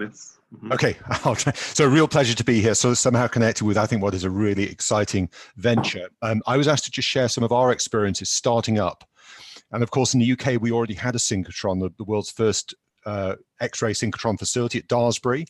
minutes. Okay, I'll try. So a real pleasure to be here. So somehow connected with, I think, what is a really exciting venture. I was asked to just share some of our experiences starting up. And of course, in the UK, we already had a synchrotron, the world's first X-ray synchrotron facility at Daresbury.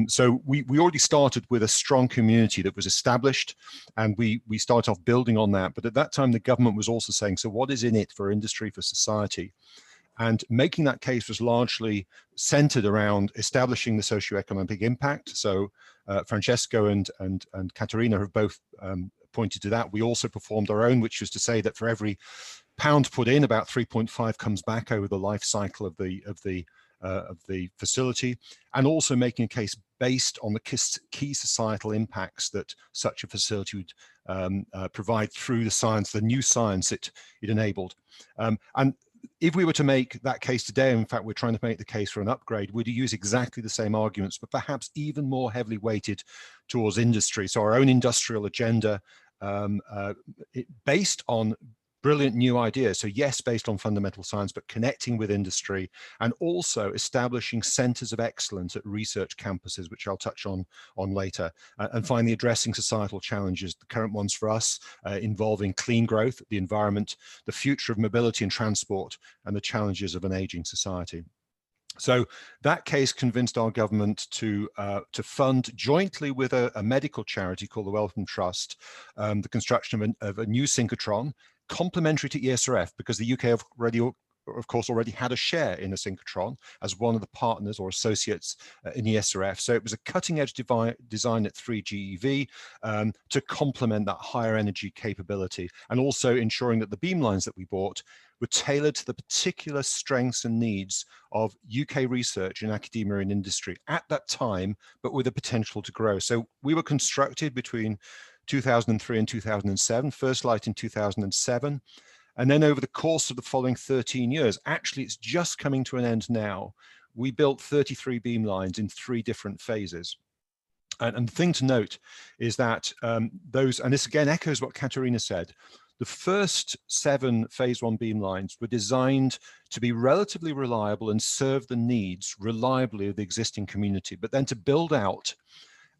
So we already started with a strong community that was established, and we started off building on that. But at that time, the government was also saying, so what is in it for industry, for society? And making that case was largely centered around establishing the socioeconomic impact. So Francesco and Caterina have both pointed to that. We also performed our own, which was to say that for every pound put in, about 3.5 comes back over the life cycle of the facility, and also making a case based on the key societal impacts that such a facility would provide through the science, the new science it enabled. And if we were to make that case today, in fact, we're trying to make the case for an upgrade, we'd use exactly the same arguments, but perhaps even more heavily weighted towards industry. So our own industrial agenda based on brilliant new ideas. So yes, based on fundamental science, but connecting with industry and also establishing centers of excellence at research campuses, which I'll touch on later. And finally, addressing societal challenges, the current ones for us involving clean growth, the environment, the future of mobility and transport, and the challenges of an aging society. So that case convinced our government to fund jointly with a medical charity called the Wellcome Trust, the construction of a new synchrotron, complementary to ESRF, because the UK of course already had a share in the synchrotron as one of the partners or associates in ESRF. So it was a cutting edge design at 3 GeV to complement that higher energy capability, and also ensuring that the beamlines that we bought were tailored to the particular strengths and needs of UK research in academia and industry at that time, but with the potential to grow. So we were constructed between 2003 and 2007, first light in 2007. And then over the course of the following 13 years, actually it's just coming to an end now, we built 33 beamlines in 3 different phases. And the thing to note is that and this again echoes what Caterina said, the first 7 phase 1 beamlines were designed to be relatively reliable and serve the needs reliably of the existing community, but then to build out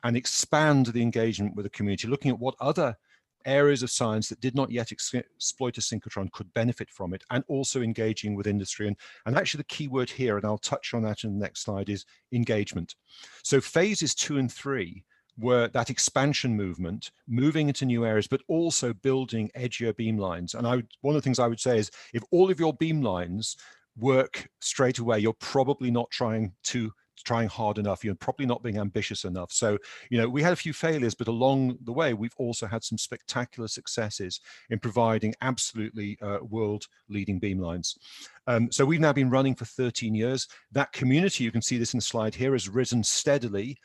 and expand the engagement with the community, looking at what other areas of science that did not yet exploit a synchrotron could benefit from it, and also engaging with industry. And actually the key word here, and I'll touch on that in the next slide, is engagement. So phases 2 and 3 were that expansion movement, moving into new areas, but also building edgier beamlines. And one of the things I would say is, if all of your beamlines work straight away, you're probably not trying hard enough, you're probably not being ambitious enough. So, we had a few failures, but along the way, we've also had some spectacular successes in providing absolutely world-leading beamlines. So we've now been running for 13 years. That community, you can see this in the slide here, has risen steadily.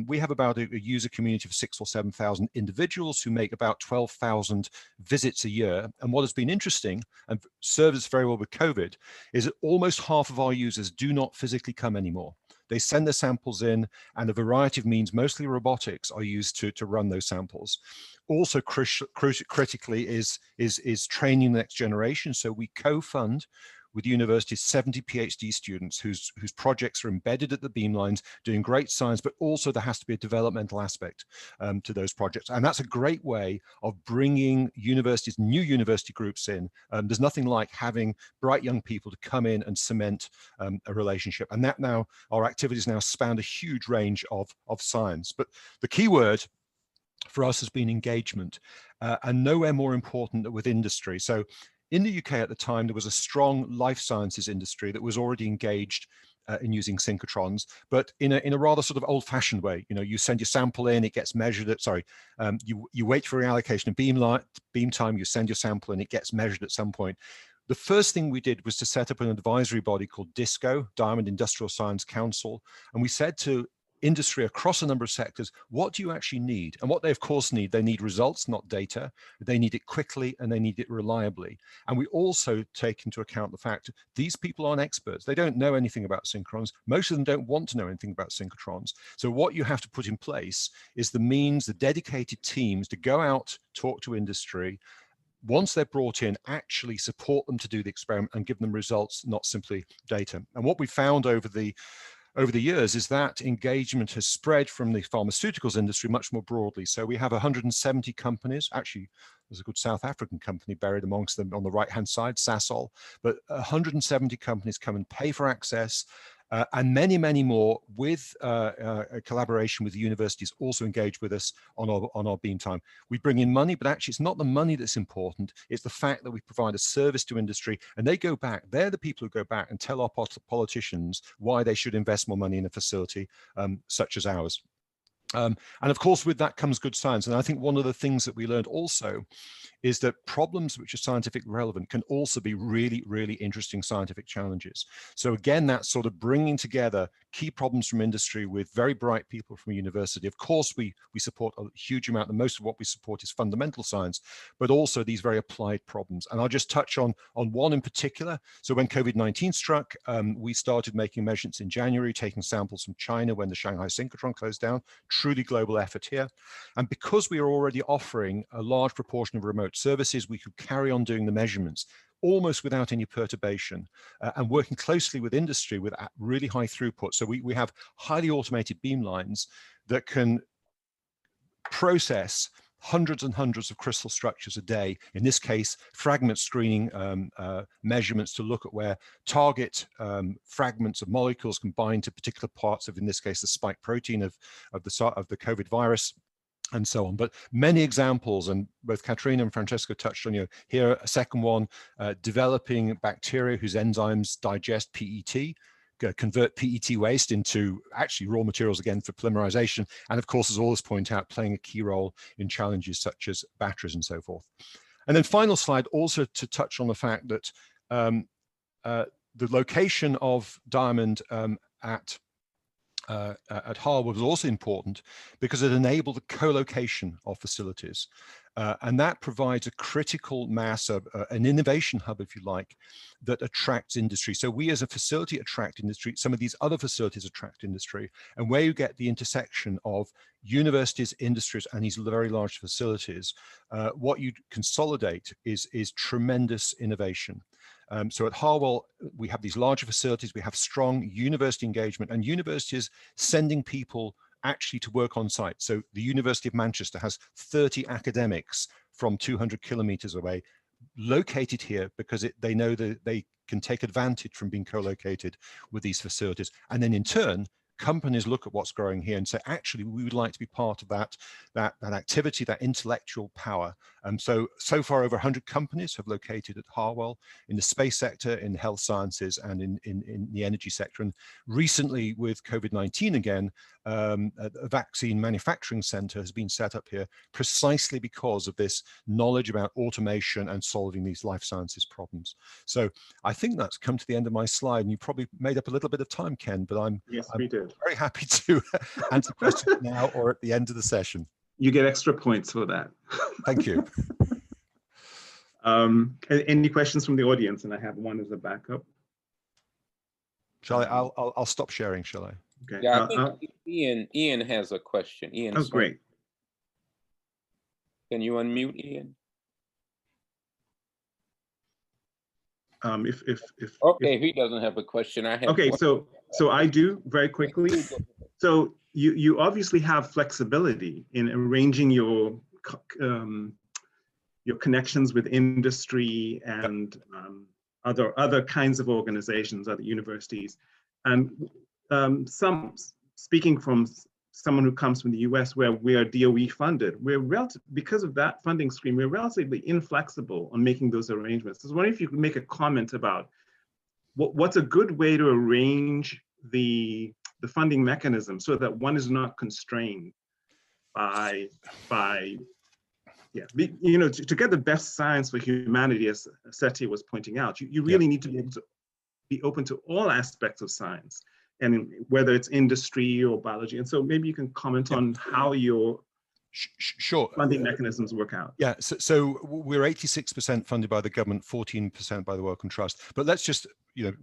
We have about a user community of 6,000 or 7,000 individuals who make about 12,000 visits a year. And what has been interesting, and serves us very well with COVID, is that almost half of our users do not physically come anymore. They send their samples in, and a variety of means, mostly robotics, are used to run those samples. Also critically is training the next generation. So we co-fund with the university's 70 PhD students whose projects are embedded at the beamlines, doing great science, but also there has to be a developmental aspect to those projects. And that's a great way of bringing new university groups in. There's nothing like having bright young people to come in and cement a relationship. And our activities now span a huge range of science. But the key word for us has been engagement, and nowhere more important than with industry. So in the UK at the time, there was a strong life sciences industry that was already engaged in using synchrotrons, but in a rather sort of old-fashioned way. You send your sample in, it gets measured at, you wait for reallocation of beam time, you send your sample in, it gets measured at some point. The first thing we did was to set up an advisory body called DISCO, Diamond Industrial Science Council, and we said to industry across a number of sectors, what do you actually need? And what they of course need, they need results, not data. They need it quickly and they need it reliably. And we also take into account the fact that these people aren't experts. They don't know anything about synchrotrons. Most of them don't want to know anything about synchrotrons. So what you have to put in place is the means, the dedicated teams to go out, talk to industry, once they're brought in, actually support them to do the experiment and give them results, not simply data. And what we found over the over the years is that engagement has spread from the pharmaceuticals industry much more broadly. So we have 170 companies. Actually, there's a good South African company buried amongst them on the right-hand side, Sasol, but 170 companies come and pay for access. And many, many more with a collaboration with the universities also engage with us on our beam time. We bring in money, but actually it's not the money that's important. It's the fact that we provide a service to industry, and they go back. They're the people who go back and tell our politicians why they should invest more money in a facility such as ours. And of course, with that comes good science. And I think one of the things that we learned also is that problems which are scientific relevant can also be really, really interesting scientific challenges. So again, that's sort of bringing together key problems from industry with very bright people from university. Of course, we support a huge amount, and most of what we support is fundamental science, but also these very applied problems. And I'll just touch on one in particular. So when COVID-19 struck, we started making measurements in January, taking samples from China when the Shanghai synchrotron closed down, truly global effort here. And because we are already offering a large proportion of remote services, we could carry on doing the measurements almost without any perturbation and working closely with industry with really high throughput. So we have highly automated beam lines that can process hundreds and hundreds of crystal structures a day. In this case, fragment screening measurements to look at where target fragments of molecules can bind to particular parts of, in this case, the spike protein of the COVID virus, and so on. But many examples, and both Katrina and Francesco touched on, here a second one, developing bacteria whose enzymes digest PET, convert PET waste into actually raw materials again for polymerization. And of course, as all this point out, playing a key role in challenges such as batteries and so forth. And then final slide, also to touch on the fact that the location of Diamond at Harvard was also important because it enabled the co-location of facilities. And that provides a critical mass of an innovation hub, if you like, that attracts industry. So we as a facility attract industry, some of these other facilities attract industry, and where you get the intersection of universities, industries, and these very large facilities, what you consolidate is tremendous innovation. So at Harwell, we have these larger facilities, we have strong university engagement, and universities sending people actually to work on site. So the University of Manchester has 30 academics from 200 kilometers away located here because they know that they can take advantage from being co-located with these facilities. And then in turn, companies look at what's growing here and say, actually, we would like to be part of that activity, that intellectual power. So far, over 100 companies have located at Harwell in the space sector, in health sciences, and in the energy sector. And recently, with COVID-19 again, a vaccine manufacturing center has been set up here precisely because of this knowledge about automation and solving these life sciences problems. So I think that's come to the end of my slide, and you probably made up a little bit of time, Ken, but I'm very happy to answer questions now or at the end of the session. You get extra points for that. Thank you. Any questions from the audience? And I have one as a backup. Shall I? I'll stop sharing, shall I? Okay. Yeah, I think Ian has a question. Ian. Oh, great. Can you unmute Ian? Okay, he doesn't have a question. I have. Okay, so I do very quickly. So you obviously have flexibility in arranging your connections with industry and other kinds of organizations, other universities, and speaking from someone who comes from the US, where we are DOE funded, because of that funding stream, we're relatively inflexible on making those arrangements. I was wondering if you could make a comment about what's a good way to arrange the funding mechanism so that one is not constrained by to get the best science for humanity, as Seti was pointing out, you really need to be able to be open to all aspects of science, and whether it's industry or biology. And so maybe you can comment on how your funding mechanisms work out. Yeah, so we're 86% funded by the government, 14% by the Wellcome Trust. But let's just,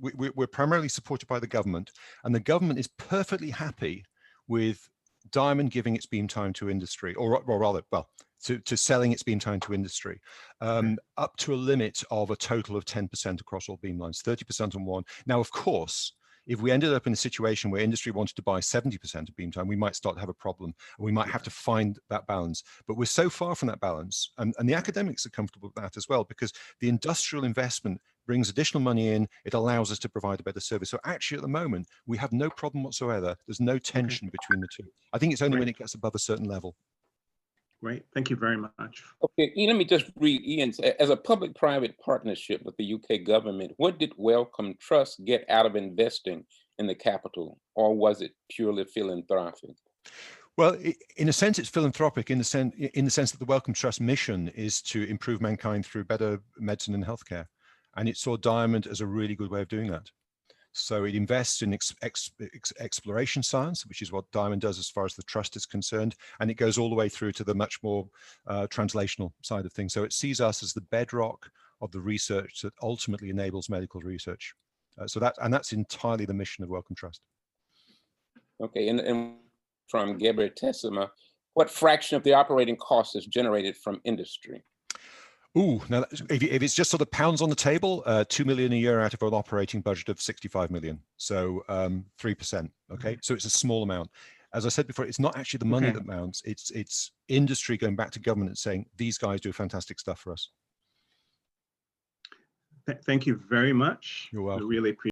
we're primarily supported by the government, and the government is perfectly happy with Diamond giving its beam time to industry, or rather, well, to selling its beam time to industry, up to a limit of a total of 10% across all beam lines, 30% on one. Now, of course, If we ended up in a situation where industry wanted to buy 70% of beam time, we might start to have a problem, and we might have to find that balance. But we're so far from that balance, and the academics are comfortable with that as well, because the industrial investment brings additional money in. It allows us to provide a better service. So actually, at the moment, we have no problem whatsoever. There's no tension between the two. I think it's only when it gets above a certain level. Great, thank you very much. Okay, Ian, let me just read Ian's. As a public-private partnership with the UK government, what did Wellcome Trust get out of investing in the capital, or was it purely philanthropic? Well, in a sense, it's philanthropic in the sense that the Wellcome Trust mission is to improve mankind through better medicine and healthcare. And it saw Diamond as a really good way of doing that. So it invests in exploration science, which is what Diamond does as far as the trust is concerned. And it goes all the way through to the much more translational side of things. So it sees us as the bedrock of the research that ultimately enables medical research. So that's entirely the mission of Wellcome Trust. Okay, and from Gabriel Tessima, what fraction of the operating cost is generated from industry? Ooh, now if it's just sort of pounds on the table, 2 million a year out of an operating budget of 65 million. So 3%, okay? So it's a small amount. As I said before, it's not actually the money that mounts, it's industry going back to government and saying, these guys do fantastic stuff for us. Thank you very much. You're welcome. We really appreciate